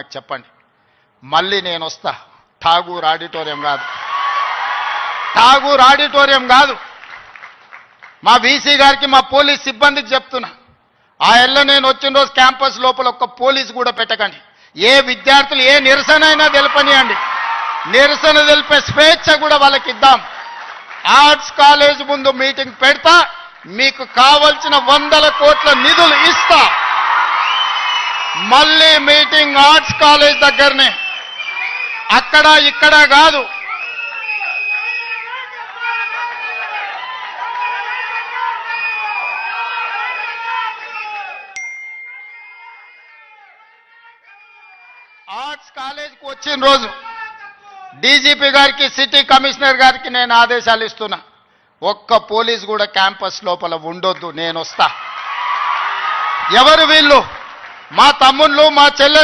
నాకు చెప్పండి. మళ్ళీ నేను వస్తా. ఠాగూర్ ఆడిటోరియం కాదు, ఠాగూర్ ఆడిటోరియం కాదు. మా వీసీ గారికి, మా పోలీస్ సిబ్బందికి చెప్తున్నా, ఆ ఎల్ల నేను వచ్చిన రోజు క్యాంపస్ లోపల ఒక్క పోలీసు కూడా పెట్టకండి. ఏ విద్యార్థులు ఏ నిరసన అయినా తెలపనియండి, నిరసన తెలిపే స్వేచ్ఛ కూడా వాళ్ళకి ఇద్దాం. ఆర్ట్స్ కాలేజ్ ముందు మీటింగ్ పెడతా, మీకు కావలసిన 100 కోట్ల నిధులు ఇస్తా. మళ్ళీ మీటింగ్ ఆర్ట్స్ కాలేజ్ దగ్గరనే, అక్కడ ఇక్కడ కాదు. ఆర్ట్స్ కాలేజ్కి వచ్చిన రోజు డీజీపీ గారికి, సిటీ కమిషనర్ గారికి నేను ఆదేశాలు ఇస్తున్నా, ఒక్క పోలీస్ కూడా క్యాంపస్ లోపల ఉండొద్దు, నేను వస్తా. ఎవరు వీళ్ళు? మా తమ్ముళ్ళు, మా చెల్లె